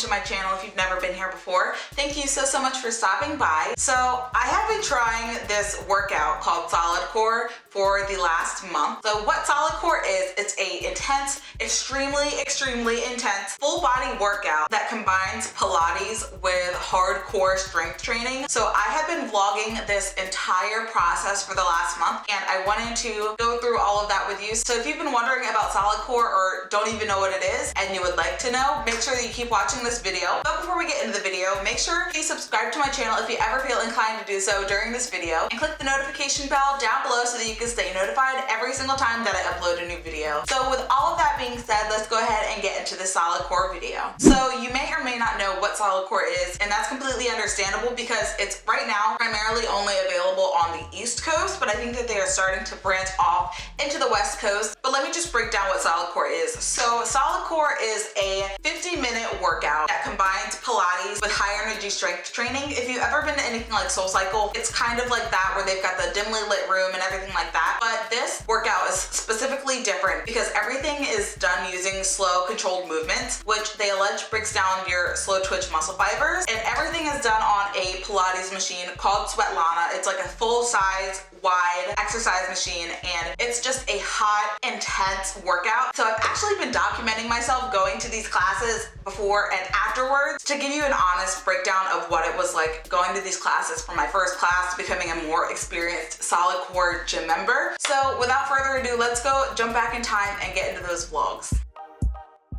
to my channel if you've never been here before. Thank you so much for stopping by. So I have been trying this workout called SolidCore for the last month. So what SolidCore is, it's a intense, extremely intense full body workout that combines Pilates with hardcore strength training. So I have been vlogging this entire process for the last month, and I wanted to go through all of that with you. So if you've been wondering about SolidCore or don't even know what it is and you would like to know, make sure that you keep watching this video. But before we get into the video, make sure you subscribe to my channel if you ever feel inclined to do so during this video, and click the notification bell down below so that you can stay notified every single time that I upload a new video. So with all of that being said, let's go ahead and get into the SolidCore video. So you may or may not know what SolidCore is, and that's completely understandable because it's right now primarily only available on the East Coast, but I think that they are starting to branch off into the West Coast. But let me just break down what SolidCore is. So SolidCore is a 50-minute workout that combines Pilates with high energy strength training. If you've ever been to anything like SoulCycle, it's kind of like that, where they've got the dimly lit room and everything like that. But this workout is specifically different because everything is done using slow, controlled movements, which they allege breaks down your slow twitch muscle fibers. And everything is done on a Pilates machine called Svetlana. It's like a full-size, wide exercise machine, and it's just a hot, intense workout. So I've actually been documenting myself going to these classes before and afterwards to give you an honest breakdown of what it was like going to these classes, from my first class to becoming a more experienced SolidCore gym member. So without further ado, let's go jump back in time and get into those vlogs.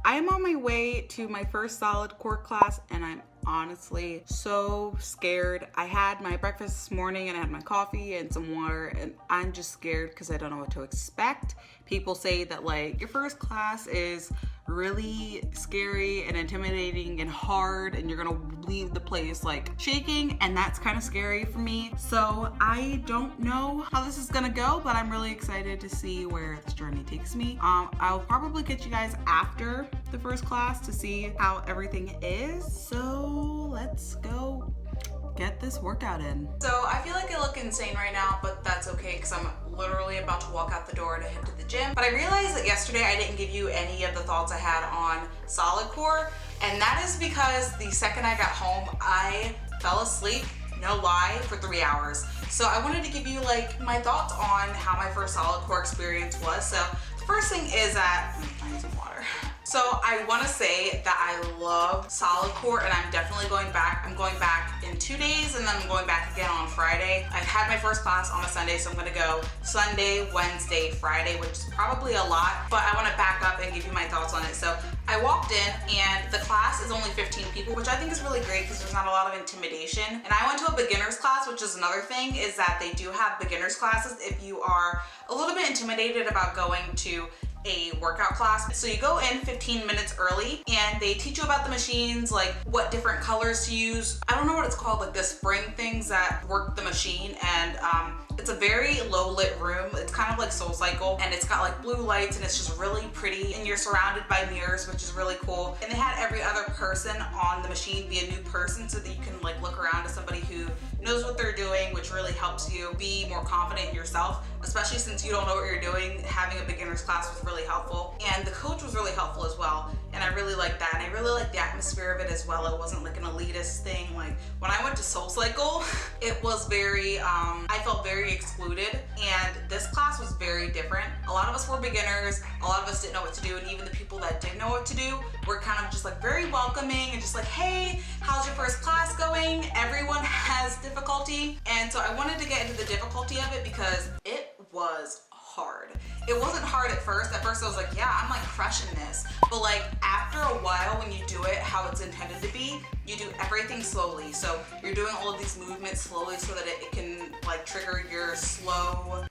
I am on my way to my first SolidCore class, and I'm honestly so scared. I had my breakfast this morning and I had my coffee and some water, and I'm just scared because I don't know what to expect. People say that like your first class is really scary and intimidating and hard, and you're gonna leave the place like shaking, and that's kind of scary for me. So I don't know how this is gonna go, but I'm really excited to see where this journey takes me. I'll probably get you guys after the first class to see how everything is. So let's go get this workout in. So I feel like I look insane right now, but that's okay because I'm literally about to walk out the door to head to the gym. But I realized that yesterday I didn't give you any of the thoughts I had on SolidCore, and that is because the second I got home, I fell asleep, no lie, for 3 hours. So I wanted to give you like my thoughts on how my first SolidCore experience was. So the first thing is that I need some water. So I want to say that I love SolidCore, and I'm definitely going back. I'm going back in 2 days, and then I'm going back again on Friday. I've had my first class on a Sunday, so I'm going to go Sunday, Wednesday, Friday, which is probably a lot, but I want to back up and give you my thoughts on it. So I walked in, and the class is only 15 people, which I think is really great because there's not a lot of intimidation. And I went to a beginner's class, which is another thing, is that they do have beginner's classes if you are a little bit intimidated about going to a workout class. So you go in 15 minutes early, and they teach you about the machines, like what different colors to use. I don't know what it's called, like the spring things that work the machine, and it's a very low lit room. It's kind of like SoulCycle, and it's got like blue lights, and it's just really pretty, and you're surrounded by mirrors, which is really cool. And they had every other person on the machine be a new person so that you can like look around to somebody who knows what they're doing, which really helps you be more confident in yourself, especially since you don't know what you're doing. Having a beginner's class was really helpful, and the coach was really helpful as well, and I really liked that, and I really liked the atmosphere of it as well. It wasn't like an elitist thing. Like when I went to SoulCycle, it was very I felt very excluded, and this class was very different. A lot of us were beginners, a lot of us didn't know what to do, and even the people that did know what to do were kind of just like very welcoming and just like, hey, how's your first class going? Everyone has difficulty. And so I wanted to get into the difficulty of it because it was hard. It wasn't hard at first. At first I was like, yeah, I'm like crushing this. But like after a while, when you do it how it's intended to be, you do everything slowly. So you're doing all of these movements slowly so that it can like trigger your slow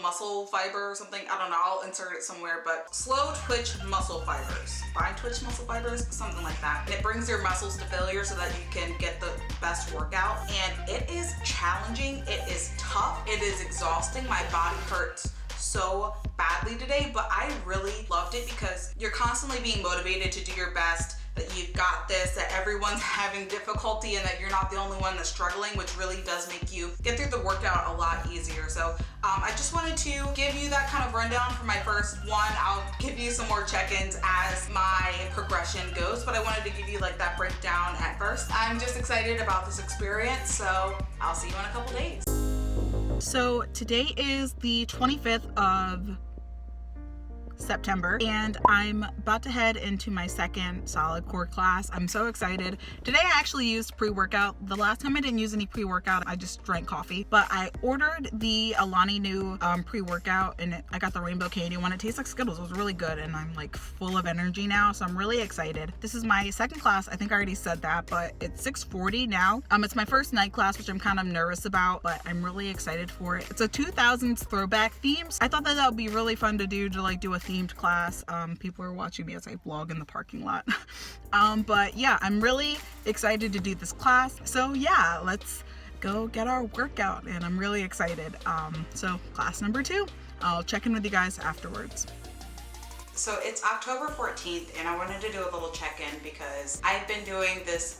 muscle fiber or something. I don't know, I'll insert it somewhere, but slow twitch muscle fibers. Fine twitch muscle fibers, something like that. And it brings your muscles to failure so that you can get the best workout. And it is challenging, it is tough, it is exhausting. My body hurts so badly today, but I really loved it because you're constantly being motivated to do your best, that you've got this, that everyone's having difficulty, and that you're not the only one that's struggling, which really does make you get through the workout a lot easier. So I just wanted to give you that kind of rundown for my first one. I'll give you some more check-ins as my progression goes, but I wanted to give you like that breakdown at first. I'm just excited about this experience, so I'll see you in a couple days. So today is the 25th of September, and I'm about to head into my second SolidCore class. I'm so excited. Today I actually used pre-workout. The last time I didn't use any pre-workout, I just drank coffee, but I ordered the Alani Nu pre-workout, and I got the rainbow candy one. It tastes like Skittles. It was really good, and I'm like full of energy now, so I'm really excited. This is my second class. I think I already said that, but it's 6:40 now. It's my first night class, which I'm kind of nervous about, but I'm really excited for it. It's a 2000s throwback theme. I thought that would be really fun to do a themed class. People are watching me as I vlog in the parking lot. But yeah, I'm really excited to do this class. So yeah, let's go get our workout, and I'm really excited. So class number 2, I'll check in with you guys afterwards. So it's October 14th, and I wanted to do a little check-in because I've been doing this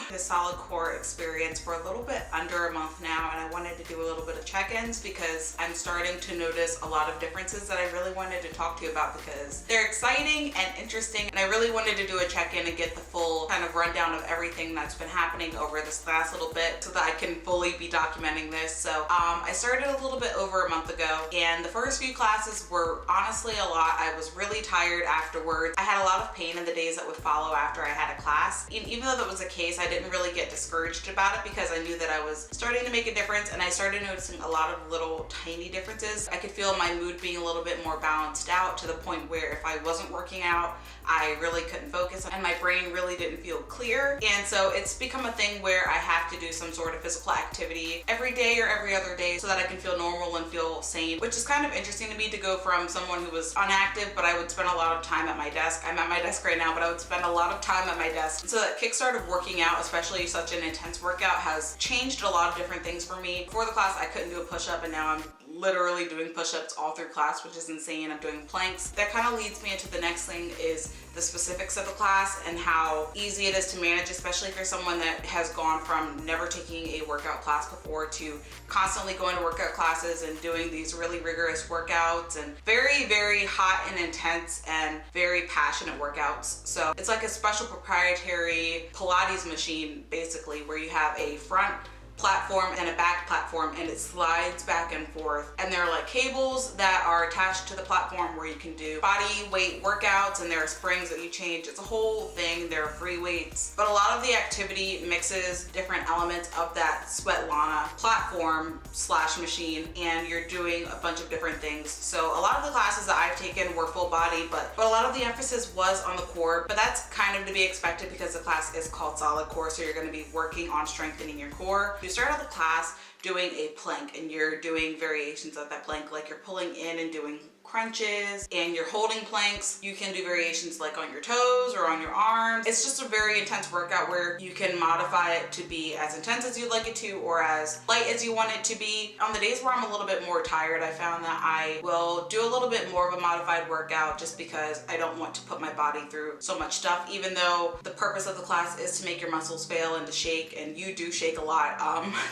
this SolidCore experience for a little bit under a month now, and I wanted to do a little bit of check-ins because I'm starting to notice a lot of differences that I really wanted to talk to you about because they're exciting and interesting, and I really wanted to do a check-in and get the full kind of rundown of everything that's been happening over this last little bit so that I can fully be documenting this. So I started a little bit over a month ago, and the first few classes were honestly a lot. I was really tired afterwards. I had a lot of pain in the days that would follow after I had a class. And even though that was the case, I didn't really get discouraged about it because I knew that I was starting to make a difference, and I started noticing a lot of little tiny differences. I could feel my mood being a little bit more balanced out to the point where if I wasn't working out, I really couldn't focus and my brain really didn't feel clear. And so it's become a thing where I have to do some sort of physical activity every day or every other day so that I can feel normal and feel sane, which is kind of interesting to me to go from someone who was unactive, but I would spend a lot of time at my desk. I'm at my desk right now, but I would spend a lot of time at my desk. And so that kickstart of working out, especially such an intense workout, has changed a lot of different things for me. Before the class, I couldn't do a push-up, and now I'm literally doing push-ups all through class, which is insane. I'm doing planks. That kind of leads me into the next thing, is the specifics of the class and how easy it is to manage, especially if you're someone that has gone from never taking a workout class before to constantly going to workout classes and doing these really rigorous workouts and very, very hot and intense and very passionate workouts. So it's like a special proprietary Pilates machine, basically, where you have a front platform and a back platform, and it slides back and forth, and there are like cables that are attached to the platform where you can do body weight workouts, and there are springs that you change. It's a whole thing. There are free weights, but a lot of the activity mixes different elements of that Svetlana platform slash machine, and you're doing a bunch of different things. So a lot of the classes that I've taken were full body, but a lot of the emphasis was on the core, but that's kind of to be expected because the class is called SolidCore, so you're going to be working on strengthening your core. You start out the class doing a plank, and you're doing variations of that plank, like you're pulling in and doing crunches, and you're holding planks. You can do variations like on your toes or on your arms. It's just a very intense workout where you can modify it to be as intense as you'd like it to or as light as you want it to be. On the days where I'm a little bit more tired, I found that I will do a little bit more of a modified workout just because I don't want to put my body through so much stuff, even though the purpose of the class is to make your muscles fail and to shake, and you do shake a lot.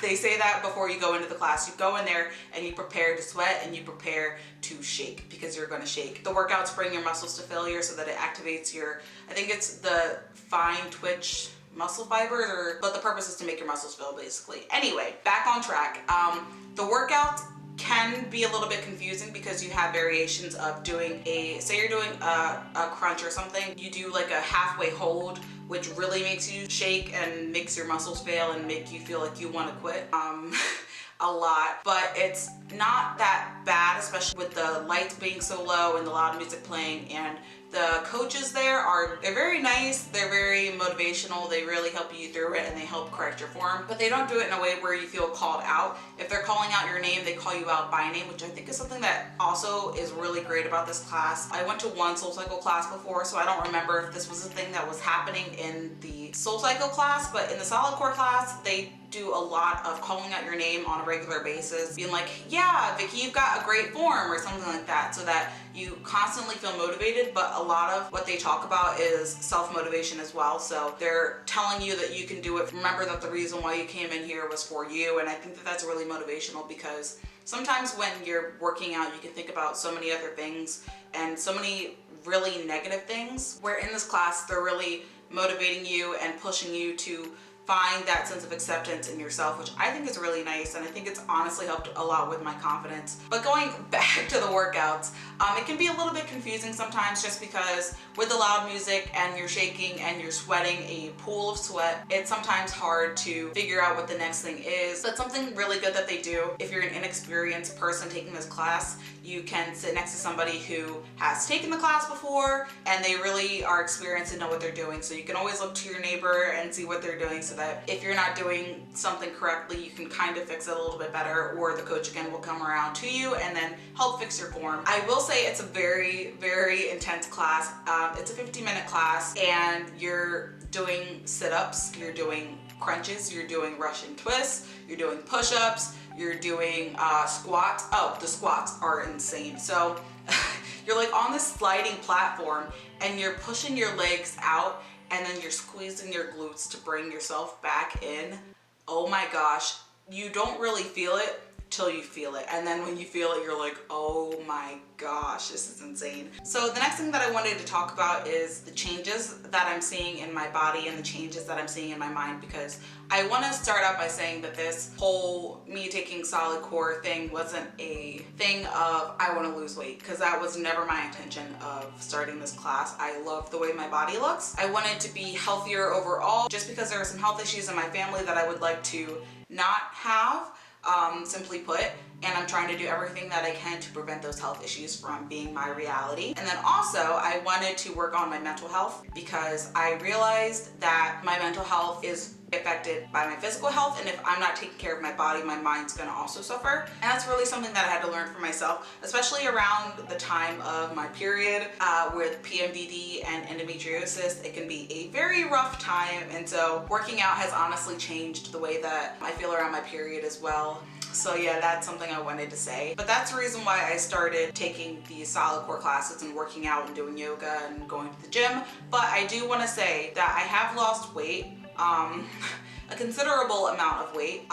They say that before you go into the class. You go in there and you prepare to sweat and you prepare to shake because you're going to shake. The workouts bring your muscles to failure so that it activates your, I think it's the fine twitch muscle fibers, but the purpose is to make your muscles fail, basically. Anyway, back on track. The workout can be a little bit confusing because you have variations of doing say you're doing a crunch or something, you do like a halfway hold, which really makes you shake and makes your muscles fail and make you feel like you want to quit. A lot, but it's not that bad, especially with the lights being so low and the loud music playing. And the coaches there they're very nice, they're very motivational, they really help you through it and they help correct your form, but they don't do it in a way where you feel called out. If they're calling out your name, they call you out by name, which I think is something that also is really great about this class. I went to one SoulCycle class before, so I don't remember if this was a thing that was happening in the SoulCycle class, but in the SolidCore class, they do a lot of calling out your name on a regular basis, being like, yeah, Vicky, you've got a great form or something like that, so that you constantly feel motivated. But a lot of what they talk about is self-motivation as well. So they're telling you that you can do it. Remember that the reason why you came in here was for you. And I think that that's really motivational, because sometimes when you're working out, you can think about so many other things and so many really negative things, where in this class, they're really motivating you and pushing you to find that sense of acceptance in yourself, which I think is really nice, and I think it's honestly helped a lot with my confidence. But going back to the workouts, it can be a little bit confusing sometimes, just because with the loud music and you're shaking and you're sweating a pool of sweat, it's sometimes hard to figure out what the next thing is. But something really good that they do, if you're an inexperienced person taking this class, you can sit next to somebody who has taken the class before and they really are experienced and know what they're doing. So you can always look to your neighbor and see what they're doing, so that if you're not doing something correctly, you can kind of fix it a little bit better, or the coach again will come around to you and then help fix your form. I will say it's a very, very intense class. It's a 50-minute class, and you're doing sit-ups, you're doing crunches, you're doing Russian twists, you're doing push-ups, you're doing squats. Oh, the squats are insane. So you're like on this sliding platform and you're pushing your legs out, and then you're squeezing your glutes to bring yourself back in. Oh my gosh, you don't really feel it till you feel it. And then when you feel it, you're like, oh my gosh, this is insane. So the next thing that I wanted to talk about is the changes that I'm seeing in my body and the changes that I'm seeing in my mind, because I want to start out by saying that this whole me taking SolidCore thing wasn't a thing of I want to lose weight, because that was never my intention of starting this class. I love the way my body looks. I wanted to be healthier overall, just because there are some health issues in my family that I would like to not have. Simply put, and I'm trying to do everything that I can to prevent those health issues from being my reality. And then also, I wanted to work on my mental health, because I realized that my mental health is affected by my physical health, and if I'm not taking care of my body, my mind's gonna also suffer. And that's really something that I had to learn for myself, especially around the time of my period with PMDD and endometriosis. It can be a very rough time, and so working out has honestly changed the way that I feel around my period as well. So yeah, that's something I wanted to say. But that's the reason why I started taking these SolidCore classes and working out and doing yoga and going to the gym. But I do want to say that I have lost weight, a considerable amount of weight.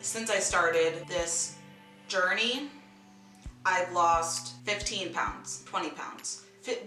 Since I started this journey, I've lost 15 pounds, 20 pounds.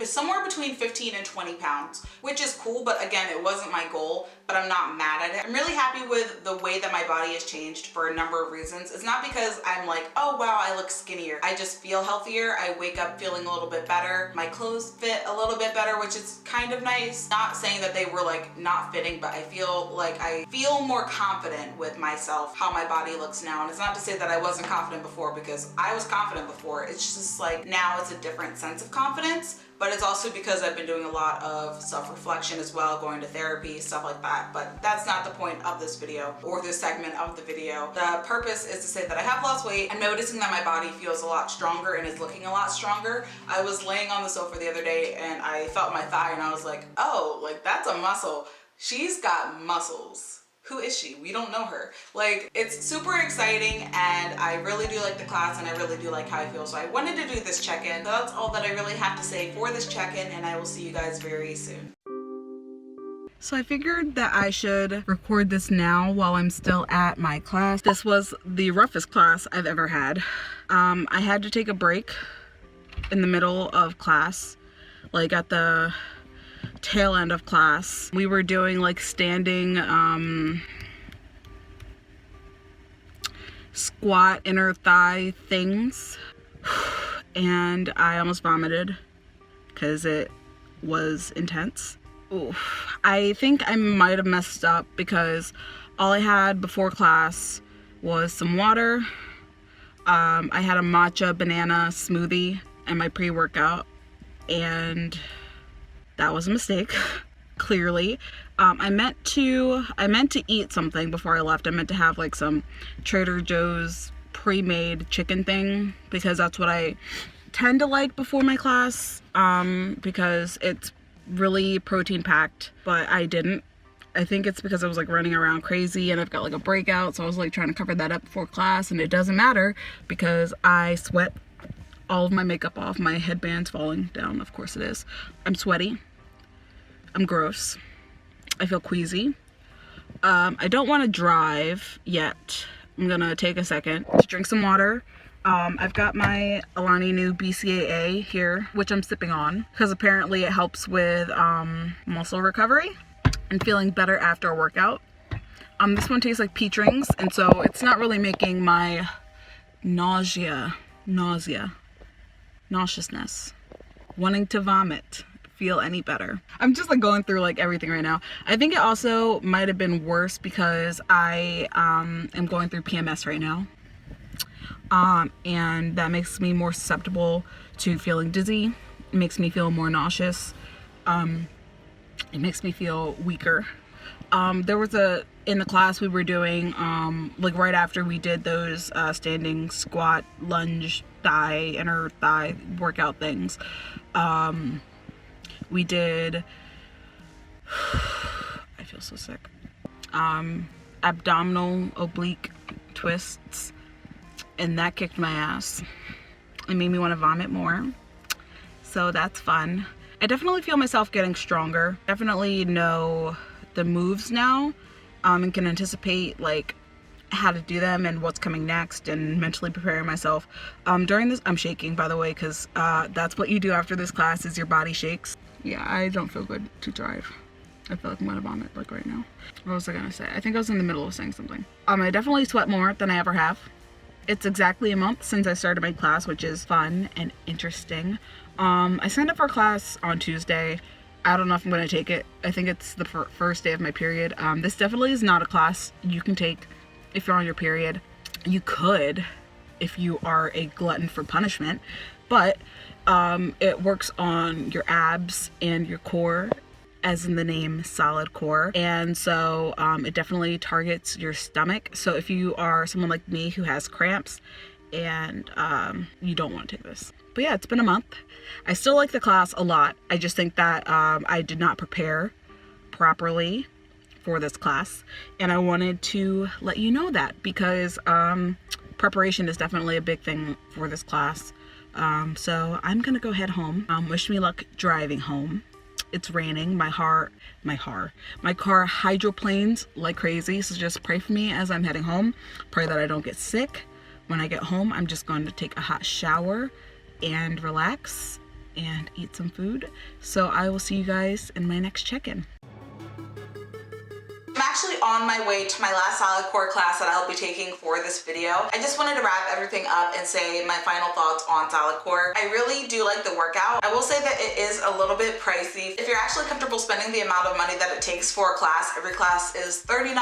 Somewhere between 15 and 20 pounds, which is cool, but again, it wasn't my goal, but I'm not mad at it. I'm really happy with the way that my body has changed for a number of reasons. It's not because I'm like, oh wow, I look skinnier. I just feel healthier. I wake up feeling a little bit better. My clothes fit a little bit better, which is kind of nice. Not saying that they were like not fitting, but I feel like I feel more confident with myself, how my body looks now. And it's not to say that I wasn't confident before, because I was confident before. It's just like now it's a different sense of confidence. But it's also because I've been doing a lot of self-reflection as well, going to therapy, stuff like that. But that's not the point of this video or this segment of the video. The purpose is to say that I have lost weight. I'm noticing that my body feels a lot stronger and is looking a lot stronger. I was laying on the sofa the other day and I felt my thigh and I was like, oh, like that's a muscle. She's got muscles. Who is she? We don't know her. Like, it's super exciting, and I really do like the class, and I really do like how I feel. So I wanted to do this check-in. So that's all that I really have to say for this check-in, and I will see you guys very soon. So I figured that I should record this now while I'm still at my class. This was the roughest class I've ever had. I had to take a break in the middle of class, like at the tail end of class. We were doing like standing squat inner thigh things, and I almost vomited because it was intense. Oof. I think I might have messed up because all I had before class was some water. I had a matcha banana smoothie and my pre-workout, and that was a mistake, clearly. I meant to eat something before I left. I meant to have like some Trader Joe's pre-made chicken thing, because that's what I tend to like before my class, because it's really protein packed, but I didn't. I think it's because I was like running around crazy and I've got like a breakout, so I was like trying to cover that up before class, and it doesn't matter because I sweat all of my makeup off. My headband's falling down, of course it is. I'm sweaty. I'm gross. I feel queasy. I don't want to drive yet. I'm gonna take a second to drink some water. I've got my Alani Nu BCAA here, which I'm sipping on because apparently it helps with muscle recovery and feeling better after a workout. This one tastes like peach rings, and so it's not really making my nauseousness, wanting to vomit feel any better. I'm just like going through like everything right now. I think it also might have been worse because I am going through PMS right now. And that makes me more susceptible to feeling dizzy. It makes me feel more nauseous. It makes me weaker. There was in the class we were doing, like right after we did those standing squat, lunge, inner thigh workout things, we did, I feel so sick, abdominal oblique twists, and that kicked my ass. It made me want to vomit more, so that's fun. I definitely feel myself getting stronger. Definitely know the moves now, and can anticipate like how to do them and what's coming next, and mentally preparing myself. During this, I'm shaking, by the way, because that's what you do after this class is your body shakes. Yeah, I don't feel good to drive. I feel like I'm gonna vomit like right now. What was I gonna say? I think I was in the middle of saying something. I definitely sweat more than I ever have. It's exactly a month since I started my class, which is fun and interesting. I signed up for a class on Tuesday. I don't know if I'm going to take it. I think it's the first day of my period. This definitely is not a class you can take if you're on your period. You could if you are a glutton for punishment, but it works on your abs and your core, as in the name solid core, and so it definitely targets your stomach. So if you are someone like me who has cramps and you don't want to take this. But yeah, it's been a month. I still like the class a lot. I just think that I did not prepare properly for this class, and I wanted to let you know that because preparation is definitely a big thing for this class. So I'm gonna go head home. Wish me luck driving home. It's raining. My car hydroplanes like crazy, so just pray for me as I'm heading home. Pray that I don't get sick. When I get home, I'm just going to take a hot shower and relax and eat some food. So I will see you guys in my next check-in. I'm actually on my way to my last SolidCore class that I'll be taking for this video. I just wanted to wrap everything up and say my final thoughts on SolidCore. I really do like the workout. I will say that it is a little bit pricey. If you're actually comfortable spending the amount of money that it takes for a class, every class is $39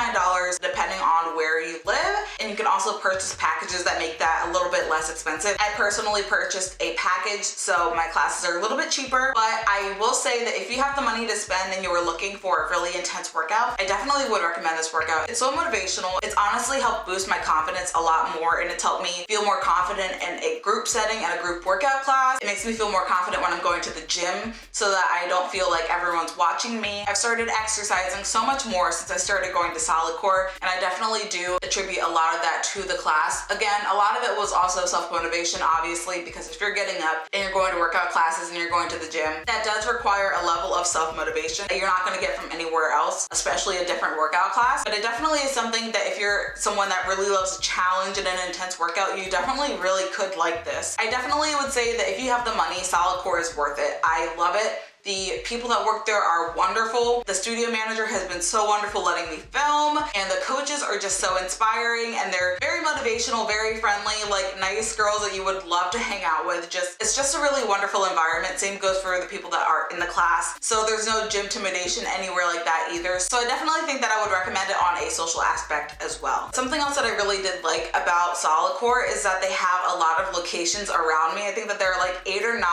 depending on where you live, and you can also purchase packages that make that a little bit less expensive. I personally purchased a package, so my classes are a little bit cheaper, but I will say that if you have the money to spend and you were looking for a really intense workout, I definitely would recommend this workout. It's so motivational. It's honestly helped boost my confidence a lot more, and it's helped me feel more confident in a group setting and a group workout class. It makes me feel more confident when I'm going to the gym so that I don't feel like everyone's watching me. I've started exercising so much more since I started going to SolidCore, and I definitely do attribute a lot of that to the class. Again, a lot of it was also self-motivation, obviously, because if you're getting up and you're going to workout classes and you're going to the gym, that does require a level of self-motivation that you're not going to get from anywhere else, especially a different workout class. But it definitely is something that if you're someone that really loves a challenge and an intense workout, you definitely really could like this. I definitely would say that if you have the money, SolidCore is worth it. I love it. The people that work there are wonderful. The studio manager has been so wonderful letting me film, and the coaches are just so inspiring, and they're very motivational, very friendly, like nice girls that you would love to hang out with. It's just a really wonderful environment. Same goes for the people that are in the class. So there's no gym intimidation anywhere like that either. So I definitely think that I would recommend it on a social aspect as well. Something else that I really did like about SolidCore is that they have a lot of locations around me. I think that there are like 8 or 9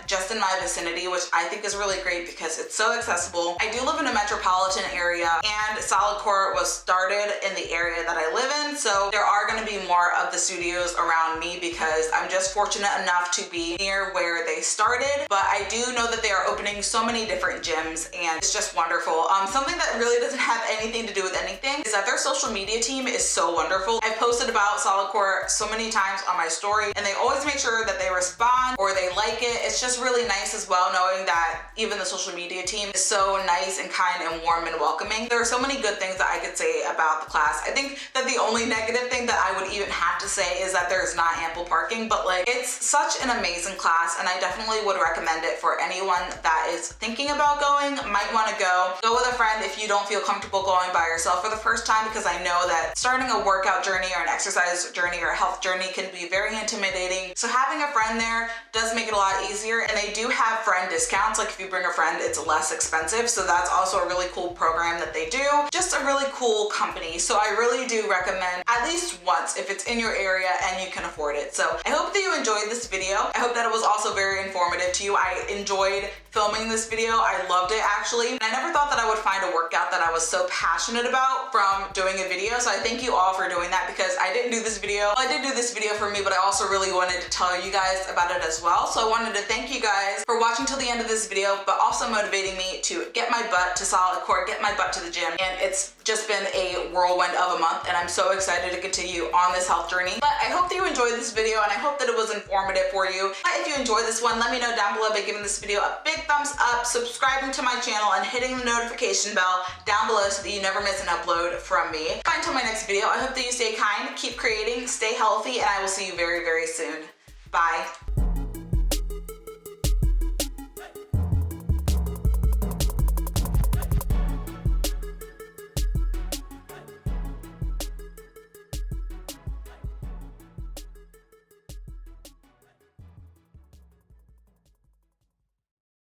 just in my vicinity, which I think is really really great because it's so accessible. I do live in a metropolitan area, and SolidCore was started in the area that I live in, so there are going to be more of the studios around me because I'm just fortunate enough to be near where they started. But I do know that they are opening so many different gyms, and it's just wonderful. Something that really doesn't have anything to do with anything is that their social media team is so wonderful. I've posted about SolidCore so many times on my story, and they always make sure that they respond or they like it. It's just really nice as well, knowing that even the social media team is so nice and kind and warm and welcoming. There are so many good things that I could say about the class. I think that the only negative thing that I would even have to say is that there's not ample parking, but like, it's such an amazing class, and I definitely would recommend it for anyone that is thinking about going, might want to go with a friend if you don't feel comfortable going by yourself for the first time, because I know that starting a workout journey or an exercise journey or a health journey can be very intimidating. So having a friend there does make it a lot easier, and they do have friend discounts. Like if you bring a friend, it's less expensive. So that's also a really cool program that they do. Just a really cool company. So I really do recommend at least once if it's in your area and you can afford it. So I hope that you enjoyed this video. I hope that it was also very informative to you. I enjoyed filming this video. I loved it actually. I never thought that I would find a workout that I was so passionate about from doing a video. So I thank you all for doing that, because I didn't do this video. I did do this video for me, but I also really wanted to tell you guys about it as well. So I wanted to thank you guys for watching till the end of this video, but also motivating me to get my butt to SolidCore, get my butt to the gym. And it's just been a whirlwind of a month, and I'm so excited to continue on this health journey. But I hope that you enjoyed this video, and I hope that it was informative for you. If you enjoyed this one, let me know down below by giving this video a big thumbs up, subscribing to my channel, and hitting the notification bell down below so that you never miss an upload from me. Until my next video, I hope that you stay kind, keep creating, stay healthy, and I will see you very, very soon. Bye.